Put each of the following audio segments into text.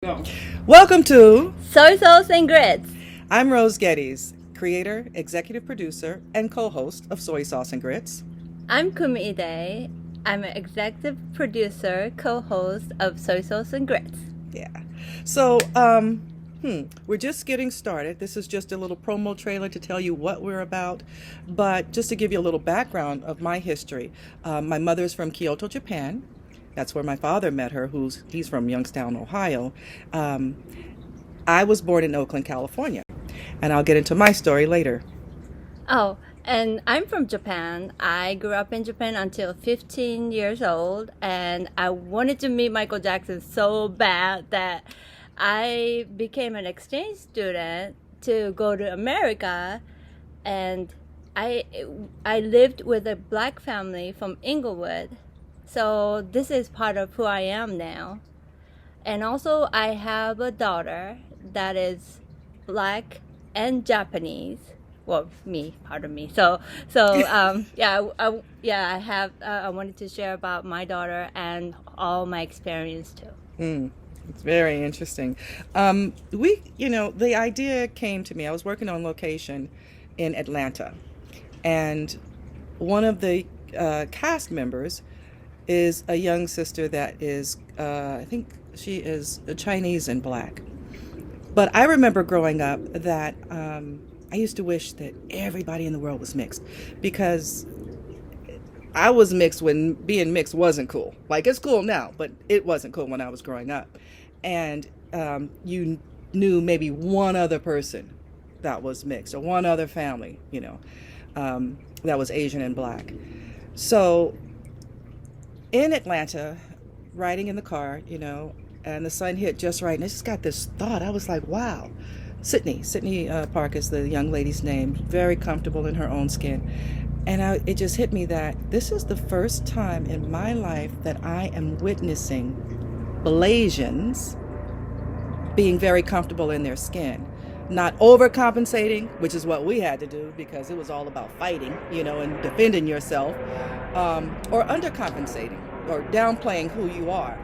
Go. Welcome to Soy Sauce and Grits. I'm Rose Geddes, creator, executive producer, and co-host of Soy Sauce and Grits. I'm Kumi. I'm an executive producer, co-host of Soy Sauce and Grits. Yeah. So, we're just getting started. This is just a little promo trailer to tell you what we're about. But just to give you a little background of my history, my mother's from Kyoto, Japan. That's where my father met her, he's from Youngstown, Ohio. I was born in Oakland, California, and I'll get into my story later. Oh, and I'm from Japan. I grew up in Japan until 15 years old, and I wanted to meet Michael Jackson so bad that I became an exchange student to go to America, and I lived with a black family from Inglewood. So this is part of who I am now. And also I have a daughter that is black and Japanese. Well, pardon me. I wanted to share about my daughter and all my experience too. It's very interesting. The idea came to me. I was working on location in Atlanta, and one of the cast members is a young sister that is, I think she is Chinese and black. But I remember growing up that I used to wish that everybody in the world was mixed, because I was mixed when being mixed wasn't cool. Like, it's cool now, but it wasn't cool when I was growing up. And you knew maybe one other person that was mixed, or one other family, that was Asian and black. So in Atlanta, riding in the car, and the sun hit just right, and I just got this thought. I was like, wow. Sydney Park is the young lady's name, very comfortable in her own skin. And it just hit me that this is the first time in my life that I am witnessing Blasians being very comfortable in their skin. Not overcompensating, which is what we had to do because it was all about fighting, and defending yourself, or undercompensating or downplaying who you are.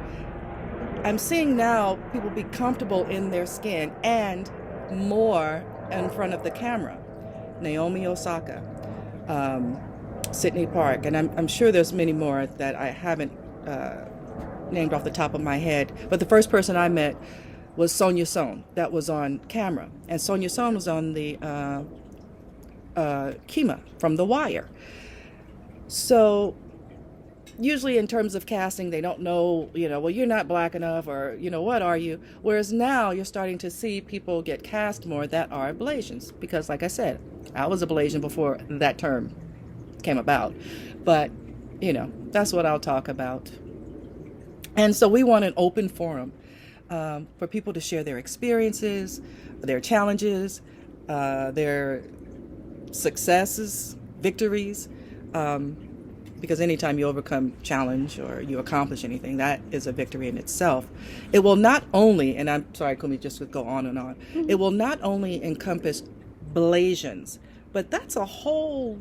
I'm seeing now people be comfortable in their skin and more in front of the camera. Naomi Osaka, Sydney Park, and I'm sure there's many more that I haven't named off the top of my head. But the first person I met was Sonia Sohn, that was on camera. And Sonia Sohn was on the Kima from The Wire. So usually in terms of casting, they don't know, well, you're not black enough, or, what are you? Whereas now you're starting to see people get cast more that are Blasians. Because like I said, I was a Blasian before that term came about. But, that's what I'll talk about. And so we want an open forum for people to share their experiences, their challenges, their successes, victories, because anytime you overcome challenge or you accomplish anything, that is a victory in itself. It will not only, and I'm sorry, Kumi, just to go on and on, it will not only encompass Blasians, but that's a lot.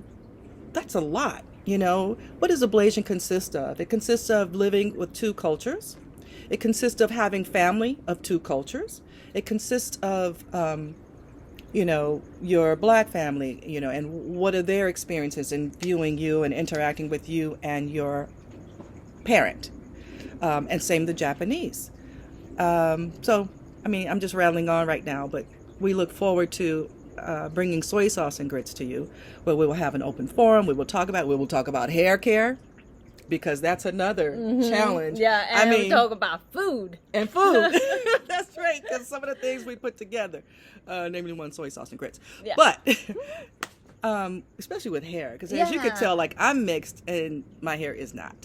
What does a Blasian consist of? It consists of living with two cultures. It consists of having family of two cultures. It consists of, your black family, and what are their experiences in viewing you and interacting with you and your parent. And same the Japanese. I'm just rattling on right now, but we look forward to bringing Soy Sauce and Grits to you, where we will have an open forum. We will talk about hair care, because that's another challenge. Yeah, and we talk about food. And food. That's right, because some of the things we put together, namely one, Soy Sauce and Grits. Yeah. But especially with hair, because as you can tell, like, I'm mixed and my hair is not.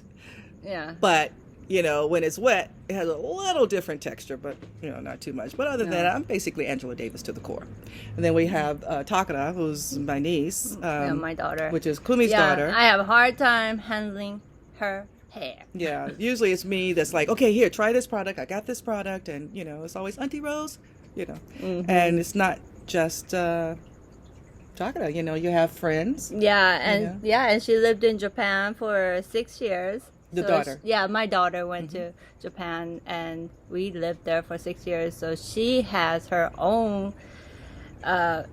Yeah. But, when it's wet, it has a little different texture, but, not too much. But other than that, I'm basically Angela Davis to the core. And then we have Takara, who's my niece. My daughter. Which is Kumi's daughter. I have a hard time handling her hair. Yeah, usually it's me that's like, okay, here, try this product. I got this product. And, it's always Auntie Rose, And it's not just Takara, you have friends. Yeah, and and she lived in Japan for 6 years. The So daughter. yeah, my daughter went to Japan, and we lived there for 6 years. So she has her own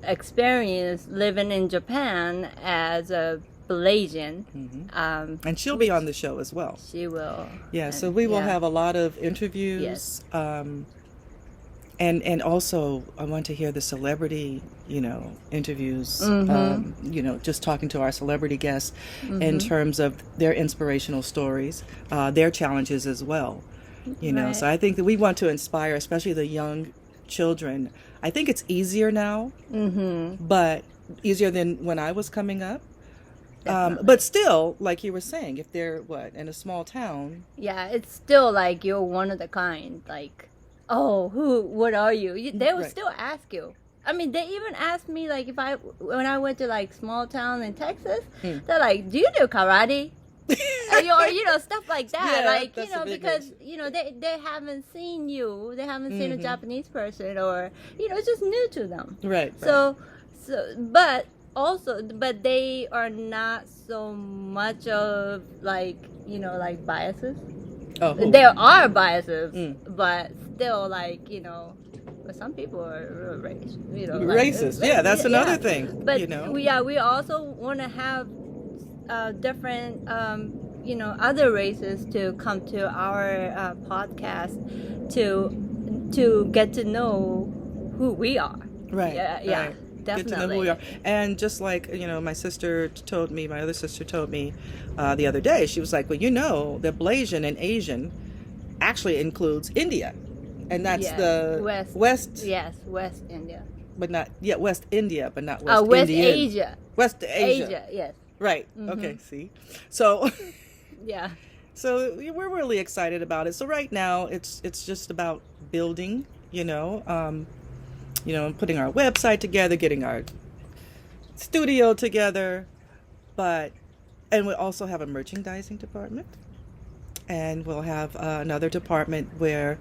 experience living in Japan as a Malaysian. And she'll be on the show as well. She will. Yeah, and- so we will yeah. have a lot of interviews. Yes. And also, I want to hear the celebrity, interviews, just talking to our celebrity guests in terms of their inspirational stories, their challenges as well. Right. So I think that we want to inspire, especially the young children. I think it's easier now, but easier than when I was coming up. But still, like you were saying, if they're, in a small town. Yeah, it's still like you're one of the kind. Like, oh, what are you? They would still ask you. I mean, they even asked me, like, when I went to, like, small town in Texas, they're like, do you do karate? or, stuff like that. Yeah, like, that's a big because, issue. they haven't seen you. They haven't seen a Japanese person, or, it's just new to them. Right. So, but they are not so much of, like, like biases. Oh, There are biases, but still, like, but some people are racist. Yeah, that's another thing. But we also want to have different, other races to come to our podcast to get to know who we are. Right. Yeah. Right. Definitely. Get to know who we are. And just like, my other sister told me the other day, she was like, well, that Blasian and Asian actually includes India. And that's the West. Yes, West India. But not, West India, but not West West Indian. Asia. West Asia. Asia, yes. Right. Okay, see? So, yeah. So we're really excited about it. So right now, it's just about building, putting our website together, getting our studio together, and we also have a merchandising department, and we'll have another department where,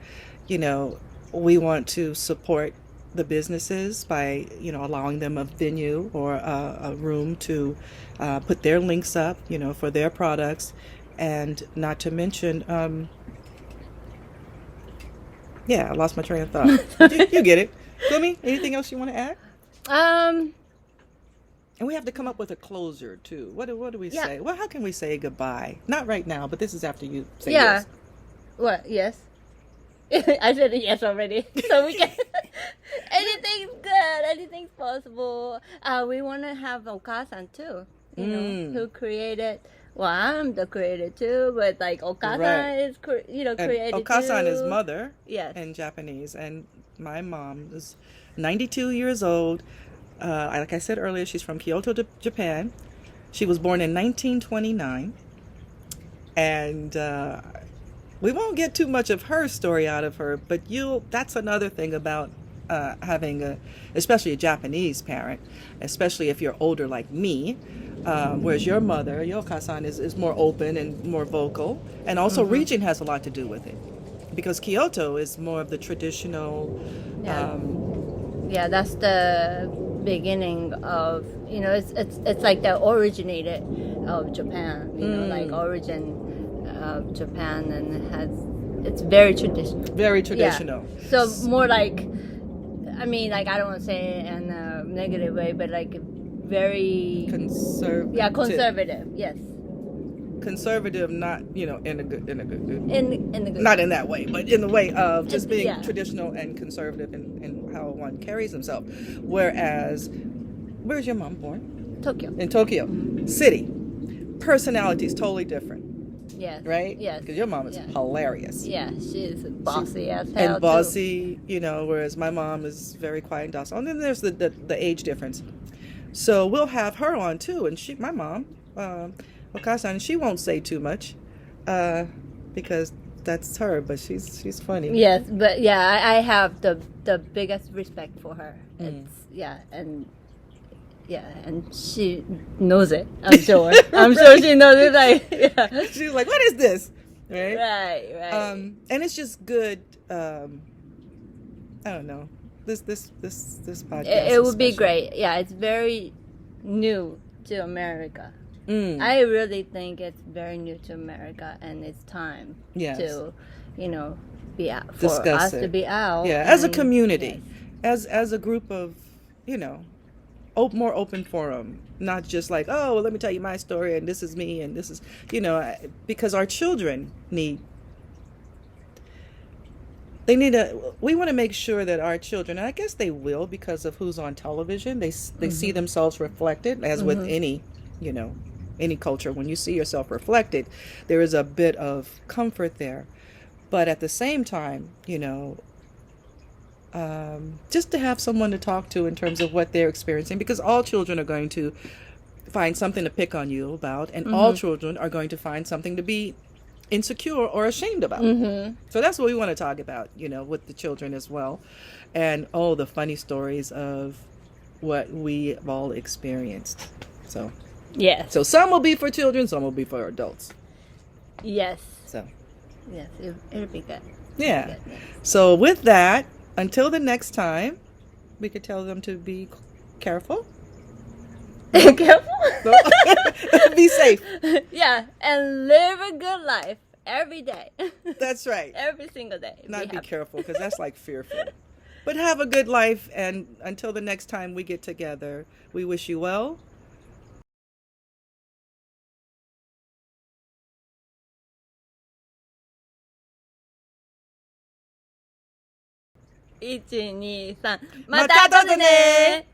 we want to support the businesses by, allowing them a venue or a room to put their links up, for their products, and not to mention, I lost my train of thought. You get it. Kumi, anything else you want to add? And we have to come up with a closer too. What do we say? Well, how can we say goodbye? Not right now, but this is after you say yes. What? Yes. I said yes already. So we can. Anything's good. Anything's possible. We want to have Okasan too. Who created. Well, I'm the creator too, but like Okasan is created Okasan too. is mother. Yes. In Japanese, and my mom is 92 years old. Like I said earlier, she's from Kyoto, Japan. She was born in 1929, and we won't get too much of her story out of her, but that's another thing about having especially a Japanese parent, especially if you're older like me, whereas your mother, Yoka-san, is more open and more vocal, and also region has a lot to do with it, because Kyoto is more of the traditional. Yeah, that's the beginning of, it's like the originated of Japan, like origin of Japan, and it's very traditional. Very traditional. Yeah. So more like, I mean, like, I don't want to say it in a negative way, but like very conservative. Yeah, conservative. Yes. Conservative, not in a good in the good. Not in that way, but in the way of just being traditional and conservative in how one carries himself. Whereas, where's your mom born? Tokyo. In Tokyo City. Personality is totally different. Yes. Right? Yes. Because your mom is hilarious. Yeah, she's bossy as hell. And bossy, whereas my mom is very quiet and docile. And then there's the age difference. So we'll have her on too, and my mom, Okasan, she won't say too much, because that's her, but she's funny. Yes, but I have the biggest respect for her. It's and she knows it. I'm sure. I'm sure she knows it. Like, she's like, what is this? Right. Right. And it's just good. I don't know. This podcast. It would be great. Yeah, it's very new to America. I really think it's very new to America, and it's time Yes. to, be out for Discuss us it. to be out. Yeah, as a and- community, yes. as a group of, more open forum, not just like, oh, well, let me tell you my story and this is me and this is, because our children we want to make sure that our children, and I guess they will because of who's on television, they see themselves reflected, as with any, any culture. When you see yourself reflected, there is a bit of comfort there. But at the same time, just to have someone to talk to in terms of what they're experiencing, because all children are going to find something to pick on you about, and all children are going to find something to be insecure or ashamed about. So that's what we want to talk about, with the children as well. And the funny stories of what we've all experienced. So Yes. so some will be for children, some will be for adults. Yes. So Yes. It'll be good. yeah. Good, yes. So with that, until the next time, we could tell them to be careful. Careful. Be safe. Yeah, and live a good life every day. That's right. Every single day. Not be happy. careful, because that's like fearful. But have a good life, and until the next time we get together, we wish you well. 1、2、3。また後でね